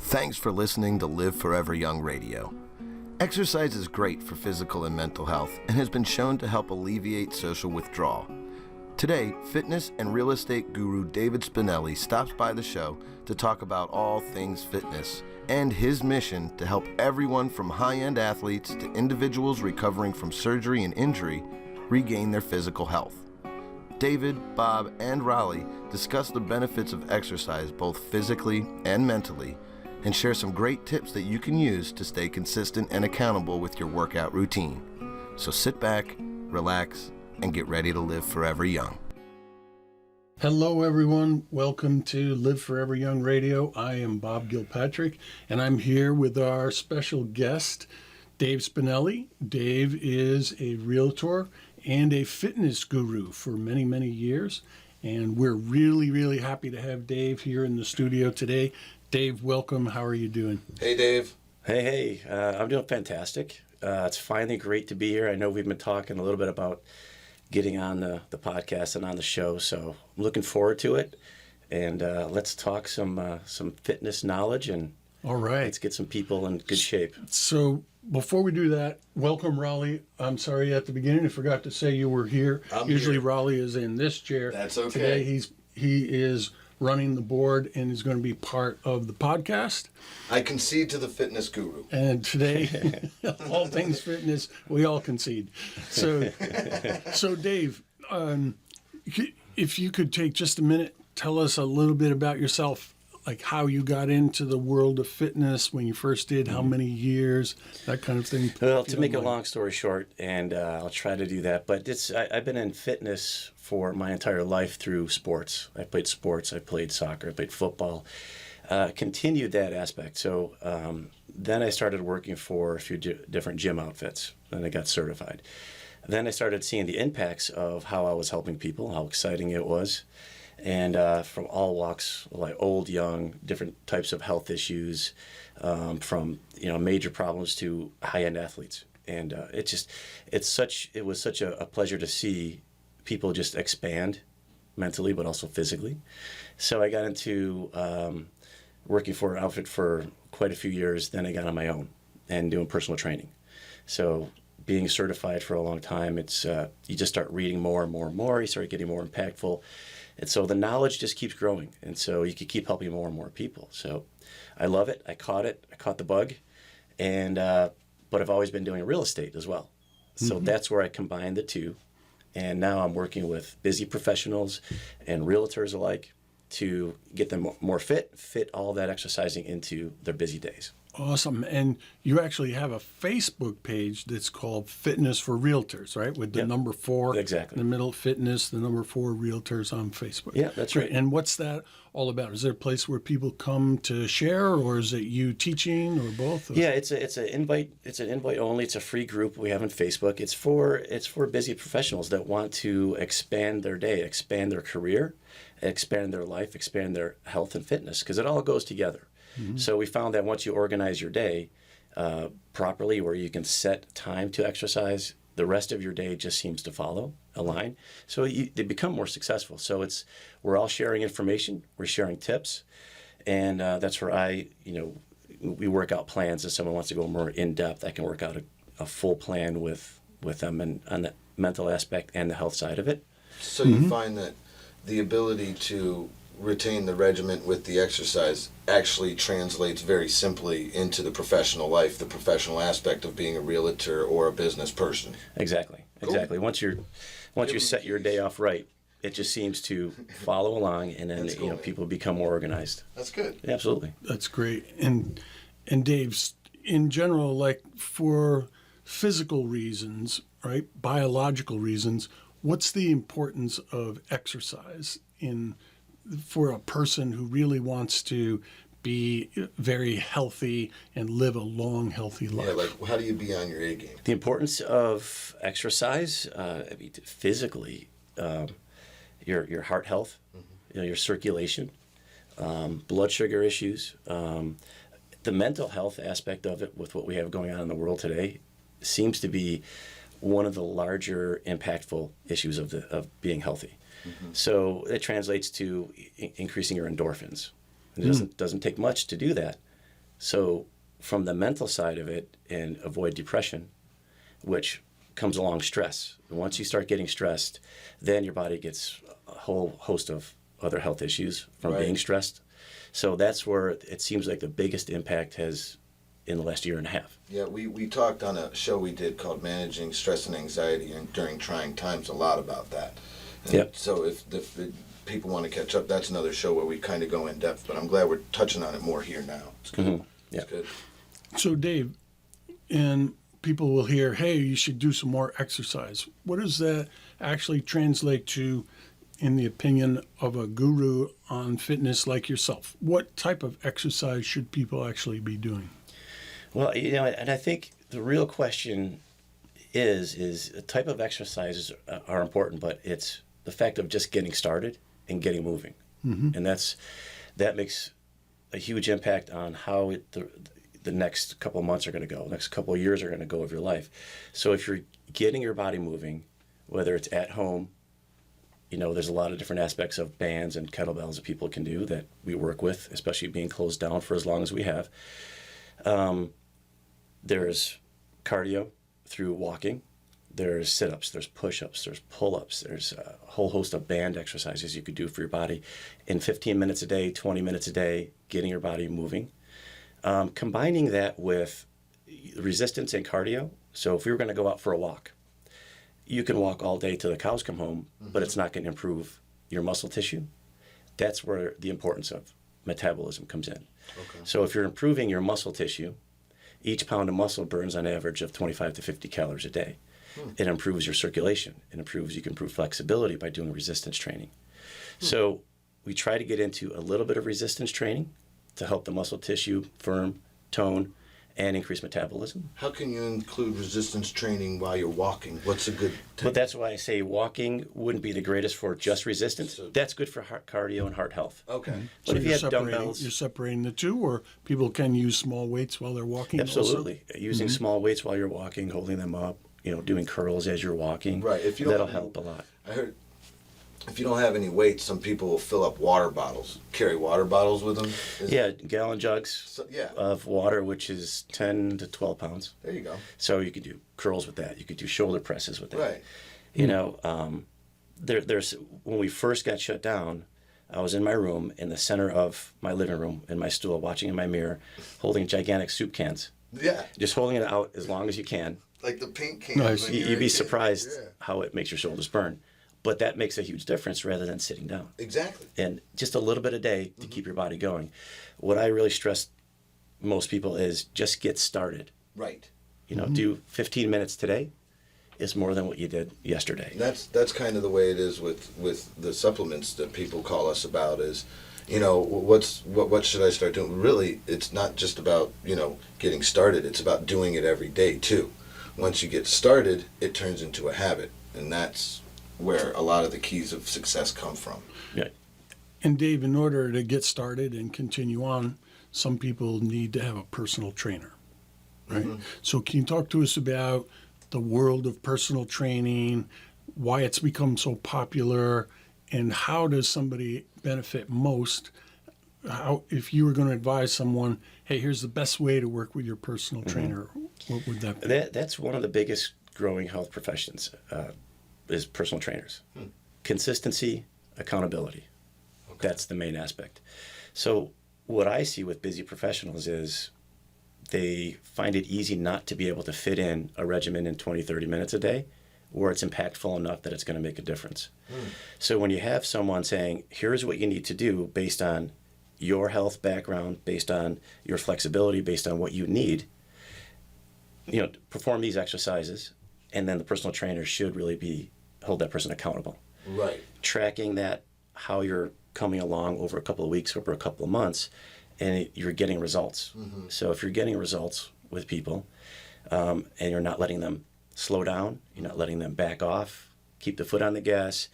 Thanks for listening to Live Forever Young Radio. Exercise is great for physical and mental health and has been shown to help alleviate social withdrawal. Today, fitness and real estate guru David Spinelli stops by the show to talk about all things fitness and his mission to help everyone from high-end athletes to individuals recovering from surgery and injury regain their physical health. David, Bob, and Rollie discuss the benefits of exercise both physically and mentally and share some great tips that you can use to stay consistent and accountable with your workout routine. So sit back, relax, and get ready to live forever young. Hello, everyone. Welcome to Live Forever Young Radio. I am Bob Gilpatrick, and I'm here with our special guest, Dave Spinelli. Dave is a realtor and a fitness guru for many, many years, and we're really happy to have Dave here in the studio today. Dave, welcome. How are you doing? Hey, Dave. Hey, I'm doing fantastic. It's finally great to be here. I know we've been talking a little bit about getting on the podcast and on the show, so I'm looking forward to it. And let's talk some fitness knowledge, and all right, let's get some people in good shape. So before we do that, welcome, Rollie. I'm sorry at the beginning I forgot to say you were here. Usually Rollie is in this chair. That's okay. Today he is running the board and is going to be part of the podcast. I concede to the fitness guru. And today, all things fitness, we all concede. So Dave, if you could take just a minute, tell us a little bit about yourself, like how you got into the world of fitness, when you first did, how many years, that kind of thing. Well, to make a long story short, and I'll try to do that, but I've been in fitness for my entire life through sports. I played sports, I played soccer, I played football, continued that aspect. So then I started working for a few different gym outfits, and I got certified. Then I started seeing the impacts of how I was helping people, how exciting it was. And from all walks, like old, young, different types of health issues, from major problems to high-end athletes, and it was such a pleasure to see people just expand mentally, but also physically. So I got into working for an outfit for quite a few years. Then I got on my own and doing personal training. So being certified for a long time, it's you just start reading more and more and more. You start getting more impactful. And so the knowledge just keeps growing. And so you can keep helping more and more people. So I love it. I caught the bug. And but I've always been doing real estate as well. So that's where I combined the two. And now I'm working with busy professionals and realtors alike to get them more fit all that exercising into their busy days. Awesome. And you actually have a Facebook page that's called Fitness for Realtors, right? With the number 4 exactly in the middle, fitness, the number 4 realtors on Facebook. Yeah, that's right. And what's that all about? Is there a place where people come to share, or is it you teaching, or both? Or? Yeah, it's an invite only. It's a free group we have on Facebook. It's for busy professionals that want to expand their day, expand their career, expand their life, expand their health and fitness, because it all goes together. So we found that once you organize your day properly, where you can set time to exercise, the rest of your day just seems to align. So they become more successful. So we're all sharing information, we're sharing tips, and that's where we work out plans. If someone wants to go more in depth, I can work out a full plan with them and on the mental aspect and the health side of it. So you find that the ability to retain the regimen with the exercise actually translates very simply into the professional life, the professional aspect of being a realtor or a business person. Exactly. Once you set your day off right, it just seems to follow along, and then cool, people become more organized. That's good. Absolutely. That's great. And Dave, in general, like for physical reasons, right, biological reasons, what's the importance of exercise for a person who really wants to be very healthy and live a long, healthy life? Yeah, like how do you be on your A game? The importance of exercise, physically, your heart health, your circulation, blood sugar issues, the mental health aspect of it with what we have going on in the world today seems to be one of the larger impactful issues of being healthy. So it translates to increasing your endorphins. It doesn't take much to do that, So from the mental side of it, and avoid depression, which comes along stress. And once you start getting stressed, then your body gets a whole host of other health issues from being stressed. So that's where it seems like the biggest impact has in the last year and a half. Yeah, we talked on a show we did called Managing Stress and Anxiety and During Trying Times a lot about that. And Yep. So if people want to catch up, that's another show where we kind of go in depth, but I'm glad we're touching on it more here now. It's good. Mm-hmm. Yeah. It's good. So, Dave, and people will hear, hey, you should do some more exercise. What does that actually translate to in the opinion of a guru on fitness like yourself? What type of exercise should people actually be doing? Well, and I think the real question is the type of exercises are important, but it's the fact of just getting started and getting moving. Mm-hmm. And that makes a huge impact on how the next couple of months are going to go, next couple of years are going to go of your life. So if you're getting your body moving, whether it's at home, there's a lot of different aspects of bands and kettlebells that people can do that we work with, especially being closed down for as long as we have. There's cardio through walking. There's sit-ups, there's push-ups, there's pull-ups, there's a whole host of band exercises you could do for your body in 15 minutes a day, 20 minutes a day, getting your body moving. Combining that with resistance and cardio. So if we were going to go out for a walk, you can walk all day till the cows come home, but it's not going to improve your muscle tissue. That's where the importance of metabolism comes in. Okay. So if you're improving your muscle tissue, each pound of muscle burns on average of 25 to 50 calories a day. It improves your circulation. You can improve flexibility by doing resistance training. So we try to get into a little bit of resistance training to help the muscle tissue firm, tone, and increase metabolism. How can you include resistance training while you're walking? What's a good But that's why I say walking wouldn't be the greatest for just resistance. That's good for heart cardio and heart health. Okay. But So if you have dumbbells, you're separating the two, or people can use small weights while they're walking absolutely. also? Using small weights while you're walking, holding them up, doing curls as you're walking. Right. If you don't that'll help a lot. I heard if you don't have any weights, some people will fill up water bottles, carry water bottles with them. Gallon jugs of water, which is 10 to 12 pounds. There you go. So you could do curls with that. You could do shoulder presses with that. Right. There's when we first got shut down, I was in my room in the center of my living room in my stool, watching in my mirror, holding gigantic soup cans. Yeah. Just holding it out as long as you can. Like the paint cans. Nice. You'd be surprised how it makes your shoulders burn. But that makes a huge difference rather than sitting down. Exactly. And just a little bit a day to keep your body going. What I really stress most people is just get started. Right. Do 15 minutes today is more than what you did yesterday. That's kind of the way it is with the supplements that people call us about is, what should I start doing? Really, it's not just about, getting started. It's about doing it every day too. Once you get started, it turns into a habit. And that's where a lot of the keys of success come from. Yeah. And Dave, in order to get started and continue on, some people need to have a personal trainer, right? Mm-hmm. So can you talk to us about the world of personal training, why it's become so popular, and how does somebody benefit most? How, if you were going to advise someone, hey, here's the best way to work with your personal trainer, what would that be? That's one of the biggest growing health professions. Is personal trainers. Consistency, accountability. Okay. That's the main aspect. So what I see with busy professionals is they find it easy not to be able to fit in a regimen in 20, 30 minutes a day where it's impactful enough that it's going to make a difference. So when you have someone saying, here's what you need to do based on your health background, based on your flexibility, based on what you need, perform these exercises, and then the personal trainer should really hold that person accountable. Right. Tracking that, how you're coming along over a couple of weeks, over a couple of months, and you're getting results. Mm-hmm. So if you're getting results with people, and you're not letting them slow down, you're not letting them back off, keep the foot on the gas,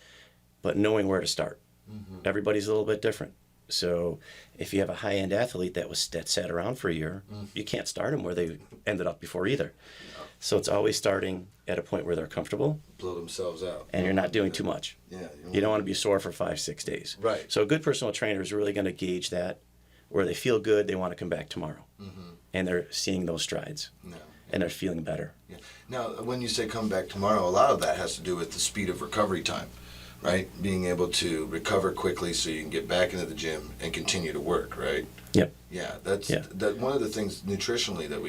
but knowing where to start. Mm-hmm. Everybody's a little bit different. So if you have a high-end athlete that sat around for a year, you can't start them where they ended up before either. No. So it's always starting at a point where they're comfortable. Blow themselves out. And you're not doing too much. Yeah. You don't want to be sore for 5-6 days. Right. So a good personal trainer is really going to gauge that, where they feel good, they want to come back tomorrow. and they're seeing those strides, No. and they're feeling better. Yeah. Now, when you say come back tomorrow, a lot of that has to do with the speed of recovery time, right? Being able to recover quickly so you can get back into the gym and continue to work, right? Yep. Yeah, that's Yeah. that. One of the things nutritionally that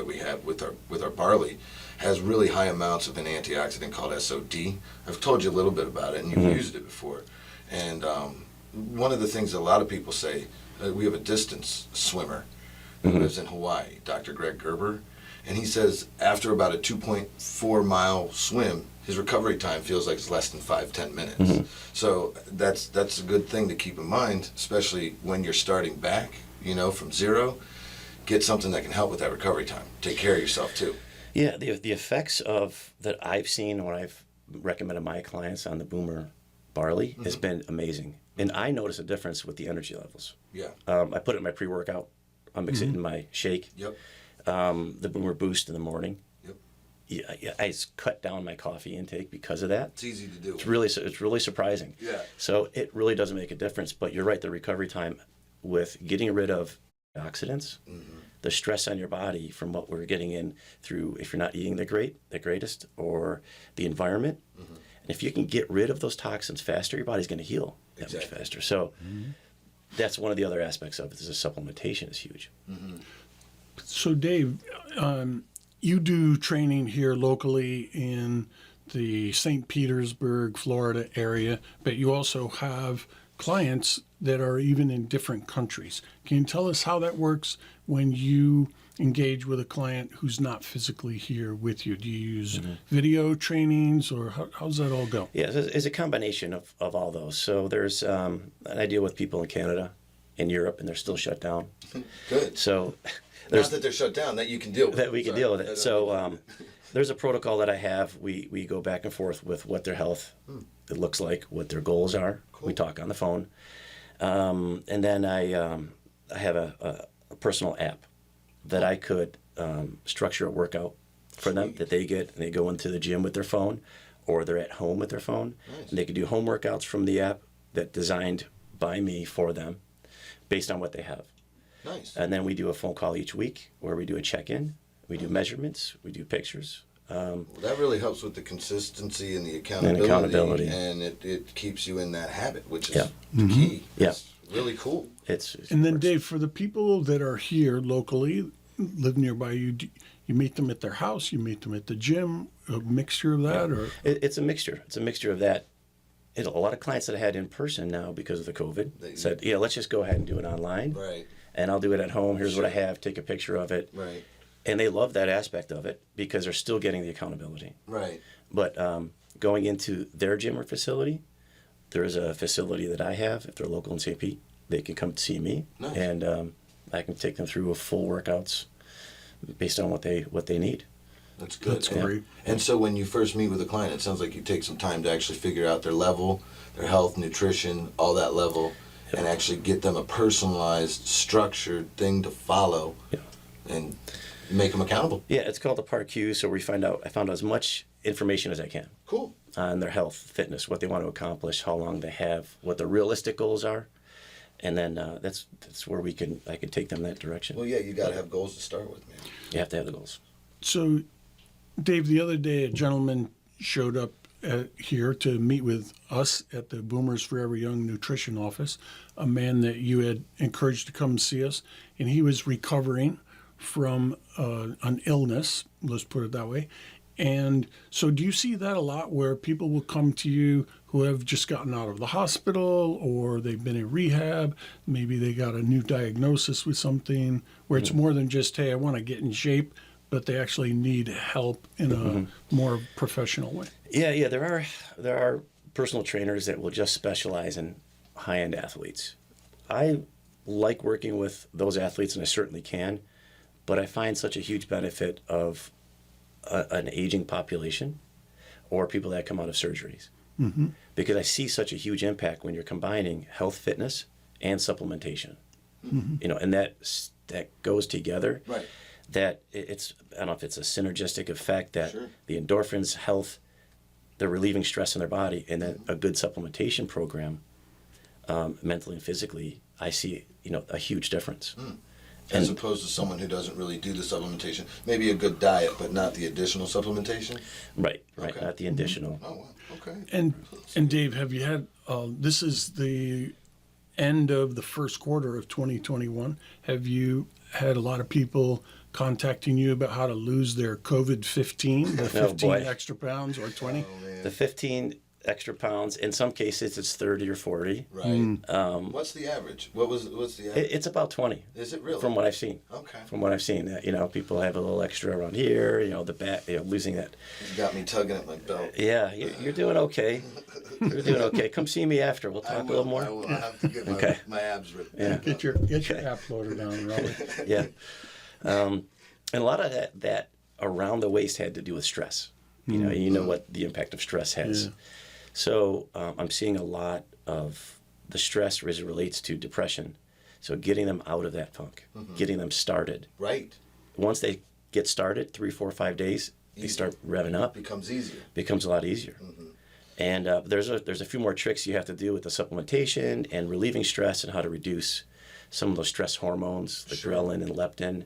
we have with our barley has really high amounts of an antioxidant called SOD. I've told you a little bit about it, and you've used it before. And one of the things that a lot of people say, we have a distance swimmer who lives in Hawaii, Dr. Greg Gerber, and he says after about a 2.4 mile swim, his recovery time feels like it's less than 5-10 minutes. So that's a good thing to keep in mind, especially when you're starting back, from zero. Get something that can help with that recovery time. Take care of yourself too. Yeah, the effects of that I've seen when I've recommended my clients on the Boomer barley has been amazing, and I notice a difference with the energy levels. Yeah. I put it in my pre-workout. I mix it in my shake. Yep. The Boomer Boost in the morning. Yep. Yeah, I cut down my coffee intake because of that. It's easy to do. It's really surprising. Yeah. So it really does make a difference. But you're right, the recovery time with getting rid of oxidants, the stress on your body from what we're getting in through if you're not eating the greatest, or the environment. And if you can get rid of those toxins faster, your body's going to heal that much faster. So that's one of the other aspects of it. Is the supplementation is huge. So, Dave, you do training here locally in the St. Petersburg, Florida area, but you also have clients that are even in different countries. Can you tell us how that works when you engage with a client who's not physically here with you? Do you use video trainings, or how's that all go? Yeah, it's a combination of all those. So there's, and I deal with people in Canada, in Europe, and they're still shut down. Good. So Not that they're shut down, that you can deal with. That we can deal with it. So there's a protocol that I have. We go back and forth with what their health it looks like, what their goals are. Cool. We talk on the phone. And then I have a personal app that I could structure a workout for them that they get, and they go into the gym with their phone, or they're at home with their phone. Nice. And they can do home workouts from the app that designed by me for them based on what they have. Nice. And then we do a phone call each week where we do a check-in, we do measurements, we do pictures. Well, that really helps with the consistency and the accountability. And it keeps you in that habit, which is the key. Yeah. It's really cool. And then, Dave, for the people that are here locally, live nearby you, you meet them at their house, you meet them at the gym, a mixture of that? Or It's a mixture. It's a mixture of that. A lot of clients that I had in person now because of the COVID said, let's just go ahead and do it online. Right. And I'll do it at home. Here's what I have. Take a picture of it. Right. And they love that aspect of it because they're still getting the accountability. Right. But going into their gym or facility, there is a facility that I have. If they're local in St. Pete, they can come see me. Nice. And I can take them through a full workouts based on what they need. That's good. That's great. And so when you first meet with a client, it sounds like you take some time to actually figure out their level, their health, nutrition, all that level, and actually get them a personalized, structured thing to follow and make them accountable. Yeah, it's called the PAR-Q. So I found out as much information as I can. Cool. On their health, fitness, what they want to accomplish, how long they have, what the realistic goals are. And then that's where I can take them that direction. Well, yeah, you got to have goals to start with, man. You have to have the goals. So, Dave, the other day a gentleman showed up here to meet with us at the Boomers Forever Young Nutrition office, a man that you had encouraged to come see us, and he was recovering from an illness, let's put it that way. And so do you see that a lot where people will come to you who have just gotten out of the hospital, or they've been in rehab, maybe they got a new diagnosis with something, where it's more than just, hey, I want to get in shape, but they actually need help in a more professional way? Yeah, there are personal trainers that will just specialize in high-end athletes. I like working with those athletes, and I certainly can, but I find such a huge benefit of an aging population or people that come out of surgeries. Because I see such a huge impact when you're combining health, fitness, and supplementation. And that goes together. Right. That it's, I don't know if it's a synergistic effect that the endorphins, health, they're relieving stress in their body, and then a good supplementation program, mentally and physically, I see a huge difference. As opposed to someone who doesn't really do the supplementation. Maybe a good diet, but not the additional supplementation? Right, Okay. not the additional. Oh, wow. Okay. And Dave, have you had, this is the end of the first quarter of 2021. Have you had a lot of people contacting you about how to lose their COVID-15, the 15 boy. extra pounds or 20? Oh, man. The 15 extra pounds, in some cases it's 30 or 40. Right. What's the average? What's the average? It's about 20. Is it really? From what I've seen. Okay. From what I've seen, people have a little extra around here, the back, losing that. You got me tugging at my belt. Yeah, you're doing okay. You're doing okay. Come see me after. We'll talk a little more. I will. I have to get Okay. my abs ripped. Yeah. Get your app loader down, Rollie. Yeah. And a lot of that around the waist had to do with stress. You know what the impact of stress has. Yeah. So I'm seeing a lot of the stress as it relates to depression. So getting them out of that funk, getting them started. Right. Once they get started, 3, 4, 5 days, they start revving up. Becomes easier. Becomes a lot easier. And there's a few more tricks you have to do with the supplementation and relieving stress and how to reduce some of those stress hormones, the ghrelin and leptin.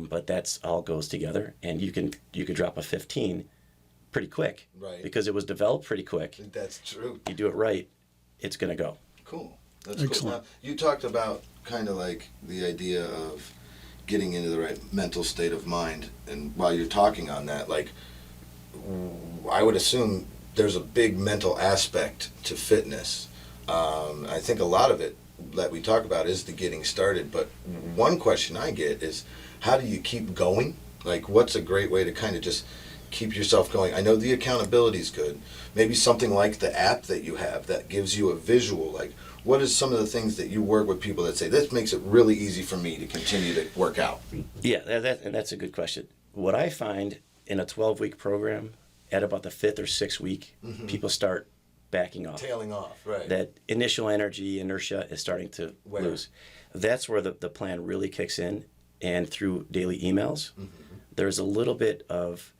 But that's all goes together, and you can drop a 15 pretty quick, Right. Because it was developed pretty quick. That's true. You do it right, it's gonna go. Cool. That's Excellent. cool. Now, you talked about kind of like the idea of getting into the right mental state of mind, and while you're talking on that, like, I would assume there's a big mental aspect to fitness. I think a lot of it that we talk about is the getting started, but one question I get is, how do you keep going? Like, what's a great way to kind of just keep yourself going? I know the accountability is good. Maybe something like the app that you have that gives you a visual. Like, what is some of the things that you work with people that say, this makes it really easy for me to continue to work out? Yeah, and that's a good question. What I find in a 12-week program, at about the 5th or 6th week, people start backing off. Tailing off, right. That initial inertia is starting to lose. That's where the plan really kicks in, and through daily emails, there's a little bit of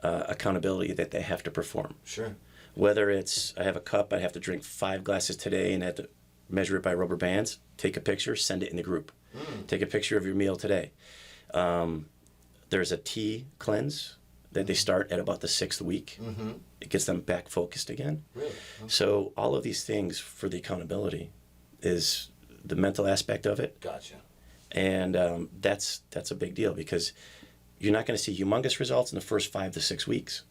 accountability that they have to perform. Sure. Whether it's, I have a cup, I have to drink 5 glasses today and I have to measure it by rubber bands, take a picture, send it in the group. Take a picture of your meal today. There's a tea cleanse that they start at about the 6th week. It gets them back focused again. Really? Okay. So all of these things for the accountability is the mental aspect of it. Gotcha. And that's a big deal, because you're not going to see humongous results in the first 5 to 6 weeks.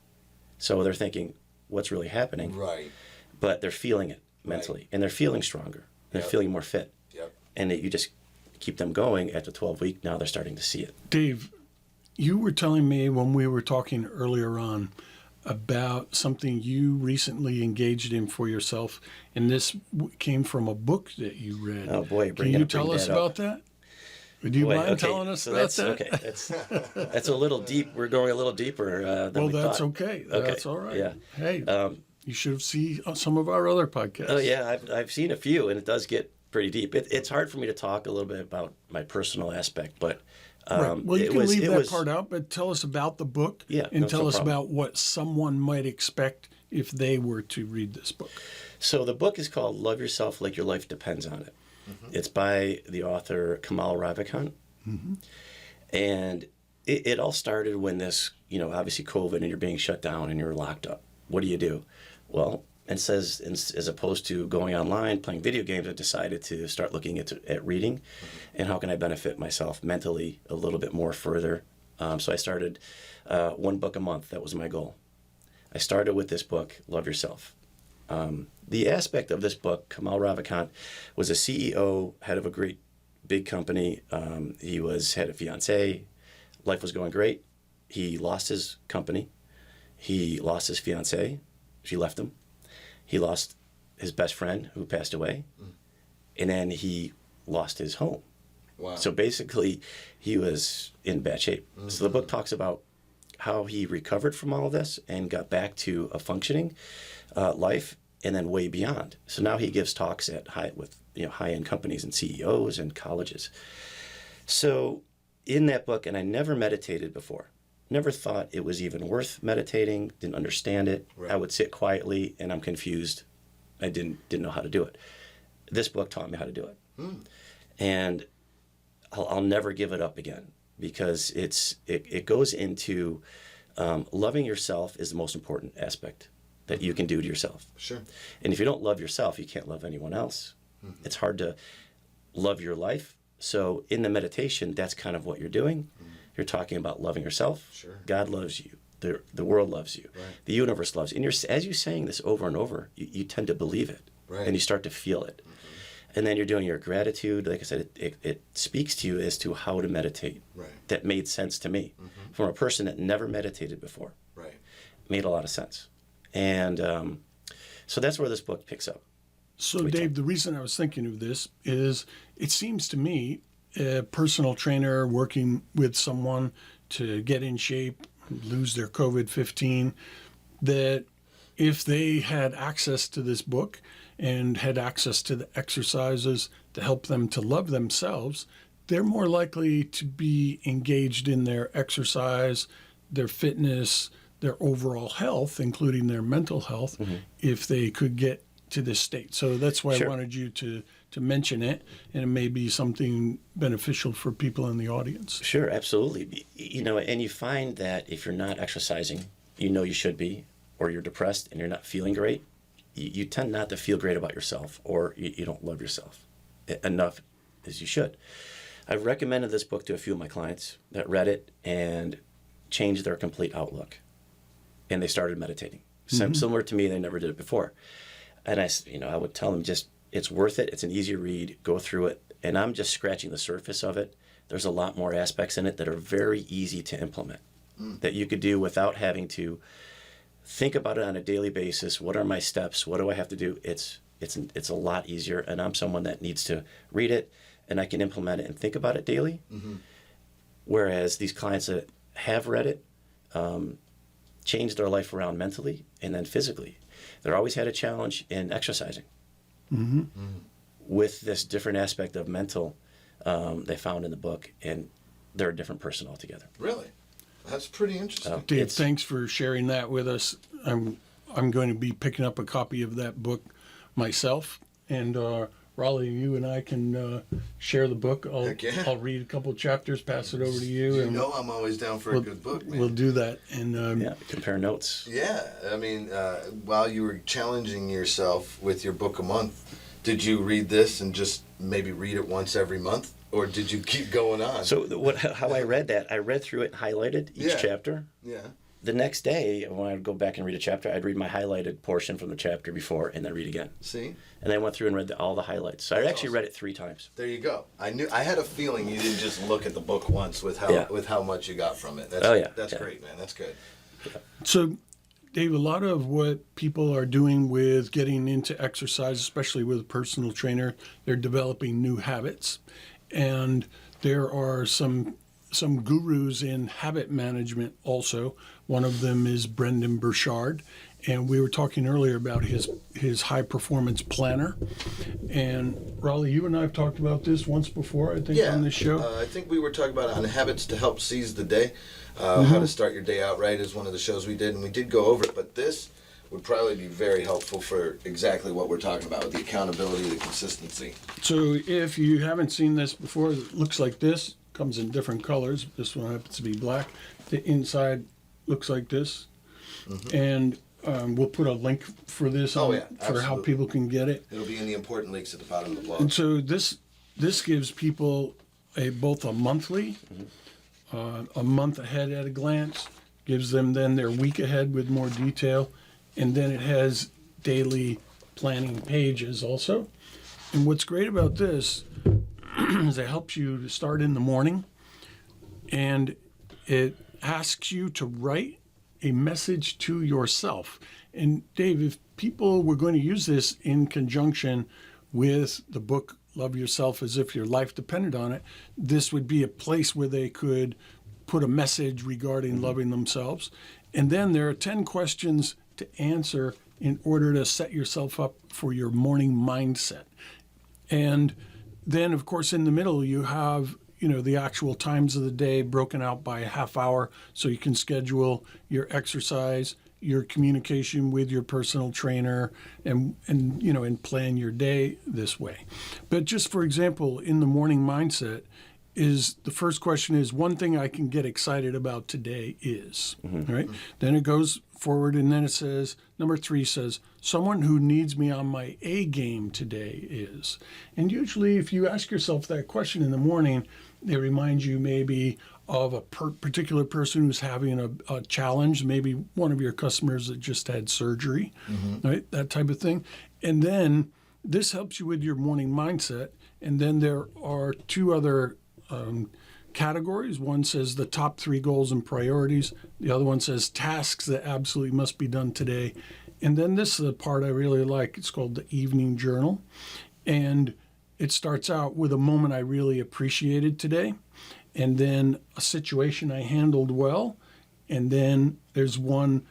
So they're thinking, what's really happening? Right. But they're feeling it mentally, and they're feeling stronger. They're feeling more fit. Yep. And that you just keep them going at the 12 week. Now they're starting to see it. Dave, you were telling me when we were talking earlier on about something you recently engaged in for yourself, and this came from a book that you read. Oh boy, Can you tell us about that? Would you mind telling us about that? Okay, that's a little deep. We're going a little deeper than we thought. That's okay. That's all right. Yeah. Hey, you should see some of our other podcasts. Oh yeah, I've seen a few, and it does get pretty deep. It's hard for me to talk a little bit about my personal aspect, but right. Well, you can leave that part out, but tell us about the book, and tell us about what someone might expect if they were to read this book. So the book is called Love Yourself Like Your Life Depends on It. It's by the author Kamal Ravikant. And it all started when this, obviously COVID, and you're being shut down and you're locked up. What do you do? Well, it says, as opposed to going online, playing video games, I decided to start looking at reading and how can I benefit myself mentally a little bit more further. So I started 1 book a month. That was my goal. I started with this book, Love Yourself. The aspect of this book, Kamal Ravikant was a CEO, head of a great big company. He had a fiancée. Life was going great. He lost his company. He lost his fiancée. She left him. He lost his best friend, who passed away. And then he lost his home. Wow. So basically, he was in bad shape. So the book talks about how he recovered from all of this and got back to a functioning life, and then way beyond. So now he gives talks at high-end companies and CEOs and colleges. So in that book, and I never meditated before, never thought it was even worth meditating, didn't understand it. Right. I would sit quietly and I'm confused. I didn't know how to do it. This book taught me how to do it. And I'll never give it up again, because it goes into loving yourself is the most important aspect that you can do to yourself. Sure. And if you don't love yourself, you can't love anyone else. Mm-hmm. It's hard to love your life. So in the meditation, that's kind of what you're doing. Mm-hmm. You're talking about loving yourself. Sure. God loves you. The world loves you. Right. The universe loves you. And as you're saying this over and over, you tend to believe it. Right. And you start to feel it. Mm-hmm. And then you're doing your gratitude. Like I said, it speaks to you as to how to meditate. Right. That made sense to me. Mm-hmm. From a person that never meditated before. Right. Made a lot of sense. And so that's where this book picks up. So, Dave, the reason I was thinking of this is it seems to me a personal trainer working with someone to get in shape, lose their COVID-15, that if they had access to this book and had access to the exercises to help them to love themselves, they're more likely to be engaged in their exercise, their fitness, their overall health, including their mental health, mm-hmm. if they could get to this state. So that's why Sure. I wanted you to mention it, and it may be something beneficial for people in the audience. Sure, absolutely. And you find that if you're not exercising, you should be, or you're depressed and you're not feeling great, you tend not to feel great about yourself, or you don't love yourself enough as you should. I've recommended this book to a few of my clients that read it and changed their complete outlook. And they started meditating. Mm-hmm. Similar to me, they never did it before. And I would tell them it's worth it. It's an easy read. Go through it. And I'm just scratching the surface of it. There's a lot more aspects in it that are very easy to implement, that you could do without having to think about it on a daily basis. What are my steps? What do I have to do? It's a lot easier. And I'm someone that needs to read it, and I can implement it and think about it daily. Mm-hmm. Whereas these clients that have read it, changed their life around mentally and then physically. They always had a challenge in exercising. Mm-hmm. With this different aspect of mental they found in the book, and they're a different person altogether. Really? That's pretty interesting. Dave, thanks for sharing that with us. I'm going to be picking up a copy of that book myself, and Rollie, you and I can share the book. I'll read a couple chapters, pass it over to you. And I'm always down for a good book, man. We'll do that. And compare notes. Yeah, I mean, while you were challenging yourself with your book a month, did you read this and just maybe read it once every month? Or did you keep going on? So how I read that, I read through it and highlighted each chapter. Yeah. The next day, when I'd go back and read a chapter, I'd read my highlighted portion from the chapter before and then read again. See? And then I went through and read all the highlights. So I actually read it 3 times. There you go. I had a feeling you didn't just look at the book once with how much you got from it. That's great, man. That's good. Yeah. So, Dave, a lot of what people are doing with getting into exercise, especially with a personal trainer, they're developing new habits. And there are some gurus in habit management also. One of them is Brendan Burchard, and we were talking earlier about his high performance planner. And Rollie, you and I have talked about this once before, I think, on this show. I think we were talking about on habits to help seize the day. How to start your day out right is one of the shows we did, and we did go over it. But this would probably be very helpful for exactly what we're talking about with the accountability, the consistency. So if you haven't seen this before, it looks like this. Comes in different colors. This one happens to be black. The inside looks like this. Mm-hmm. And we'll put a link for this for how people can get it. It'll be in the important links at the bottom of the blog. And so this gives people both a monthly, a month ahead at a glance, gives them then their week ahead with more detail, and then it has daily planning pages also. And what's great about this is it helps you to start in the morning, and it asks you to write a message to yourself. And Dave, if people were going to use this in conjunction with the book Love Yourself as If Your Life Depended on It, this would be a place where they could put a message regarding loving themselves. And then there are 10 questions to answer in order to set yourself up for your morning mindset. And then, of course, in the middle, you have, the actual times of the day broken out by a half hour, so you can schedule your exercise, your communication with your personal trainer, and plan your day this way. But just for example, in the morning mindset, is the first question is one thing I can get excited about today is, right? Then it goes forward and then it says, number 3 says, someone who needs me on my A game today is. And usually if you ask yourself that question in the morning, it reminds you maybe of a particular person who's having a challenge, maybe one of your customers that just had surgery, right? That type of thing. And then this helps you with your morning mindset. And then there are 2 other categories. One says the top 3 goals and priorities. The other one says tasks that absolutely must be done today. And then this is the part I really like. It's called the evening journal. And it starts out with a moment I really appreciated today, and then a situation I handled well. And then there's one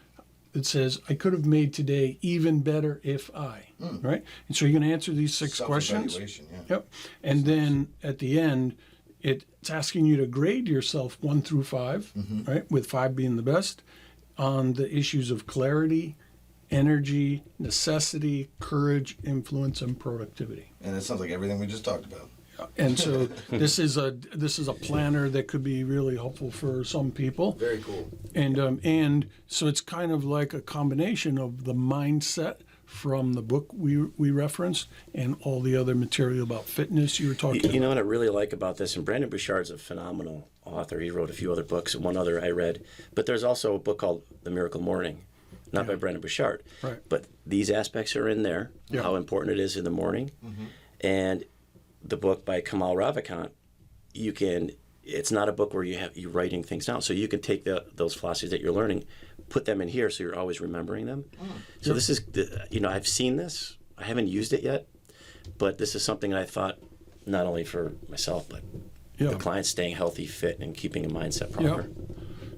that says, I could have made today even better if I, right? And so you're going to answer these 6 questions. Yeah. Yep. And then at the end, it's asking you to grade yourself 1 through 5, right? With 5 being the best, on the issues of clarity, energy, necessity, courage, influence, and productivity. And it sounds like everything we just talked about. And so this is a planner that could be really helpful for some people. Very cool. And so it's kind of like a combination of the mindset from the book we referenced and all the other material about fitness you were talking about. You know what I really like about this, and Brandon Bouchard's a phenomenal author. He wrote a few other books, one other I read, but there's also a book called The Miracle Morning, not by Brandon Bouchard. Right. But these aspects are in there, Yeah. how important it is in the morning. And the book by Kamal Ravikant, it's not a book where you're writing things down. So you can take those philosophies that you're learning, put them in here so you're always remembering them. So this is, I've seen this. I haven't used it yet, but this is something I thought not only for myself, but the clients staying healthy, fit, and keeping a mindset proper.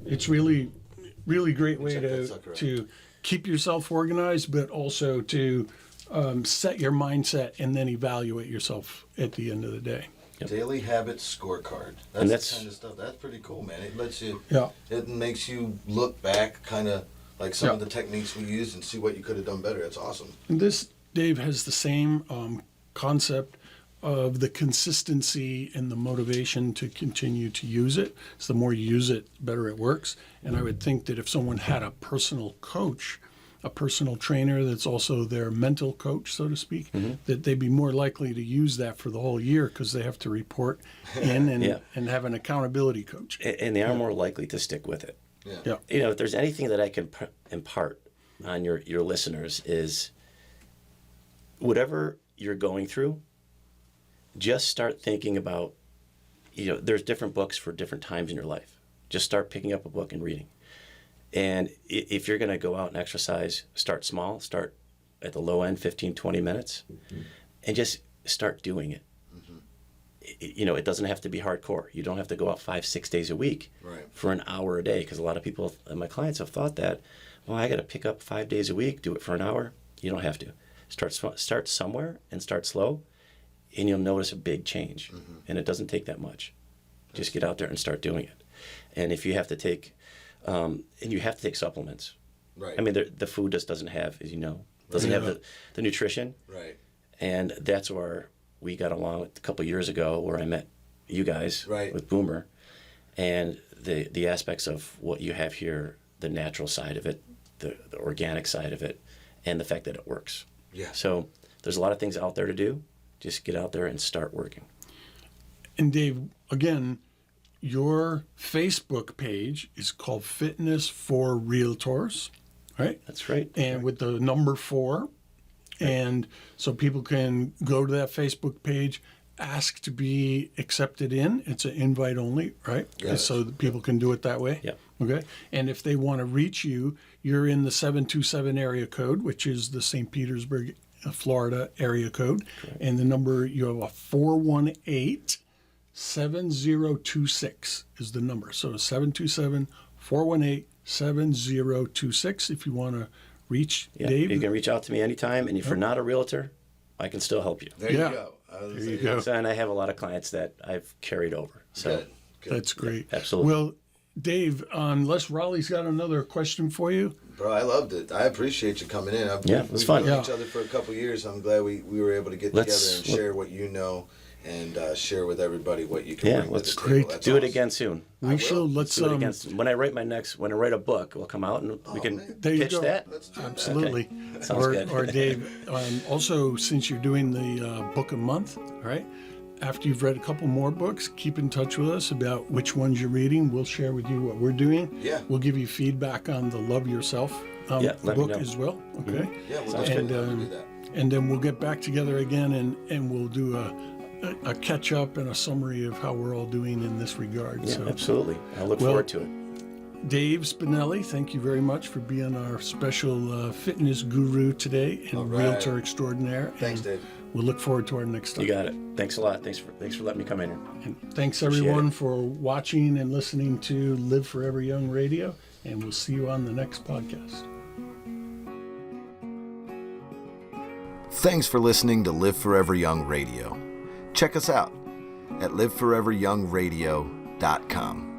It's really, really great way to keep yourself organized, but also to set your mindset and then evaluate yourself at the end of the day. Daily Habits Scorecard. That's the kind of stuff. That's pretty cool, man. It lets you, it makes you look back kind of like some of the techniques we used and see what you could have done better. That's awesome. And this, Dave, has the same concept of the consistency and the motivation to continue to use it. So the more you use it, the better it works. And I would think that if someone had a personal coach, a personal trainer that's also their mental coach, so to speak, that they'd be more likely to use that for the whole year because they have to report in and have an accountability coach. And they are more likely to stick with it. Yeah. If there's anything that I can impart on your listeners is whatever you're going through, just start thinking about, there's different books for different times in your life. Just start picking up a book and reading. And if you're going to go out and exercise, start small, start at the low end, 15, 20 minutes, and just start doing it. It doesn't have to be hardcore. You don't have to go out 5-6 days a week for an hour a day, because a lot of people, my clients have thought that, well, I got to pick up 5 days a week, do it for an hour. You don't have to. Start somewhere and start slow, and you'll notice a big change. And it doesn't take that much. Just get out there and start doing it. And if you have to take, supplements. Right. I mean, the food just doesn't have, as you know, doesn't have the nutrition. Right. And that's where we got along a couple of years ago, where I met you guys with Boomer, and the aspects of what you have here, the natural side of it, the organic side of it, and the fact that it works. Yeah. So there's a lot of things out there to do. Just get out there and start working. And Dave, again, your Facebook page is called Fitness for Realtors, right? That's right. And with the number 4. And so people can go to that Facebook page, ask to be accepted in. It's an invite only, right? Yes. So that people can do it that way. Yeah. Okay. And if they want to reach you, you're in the 727 area code, which is the St. Petersburg, Florida area code. Correct. And the number, you have a 418-7026 is the number. So 727-418-7026 if you want to reach Dave. You can reach out to me anytime, and if you're not a realtor, I can still help you. There you go. There you go. So, and I have a lot of clients that I've carried over. So Good. That's great. Yeah, absolutely. Well, Dave, unless Rollie's got another question for you. Bro, I loved it. I appreciate you coming in. It was We've fun. known each other for a couple of years. I'm glad we were able to get together and share what you know and share with everybody what you can Yeah, bring let's to the table. That's do it awesome. again soon. We shall. Let's Do it again soon. When I write a book, we'll come out and we can There you pitch go. that. Let's do Absolutely. Okay. Sounds good. Or Dave, also, since you're doing the book a month, all right, after you've read a couple more books, keep in touch with us about which ones you're reading. We'll share with you what we're doing. Yeah. We'll give you feedback on the Love Yourself Yeah, let me book know. as well. Okay. Yeah, we'll Sounds definitely good. do that. And then we'll get back together again and we'll do a catch up and a summary of how we're all doing in this regard. Yeah, So, absolutely. I look Well, forward to it. Dave Spinelli, thank you very much for being our special fitness guru today and All right. realtor extraordinaire. Thanks, And Dave. We'll look forward to our next time. You got it. Thanks a lot. Thanks for letting me come in here. And thanks Appreciate everyone it. for watching and listening to Live Forever Young Radio. And we'll see you on the next podcast. Thanks for listening to Live Forever Young Radio. Check us out at liveforeveryoungradio.com.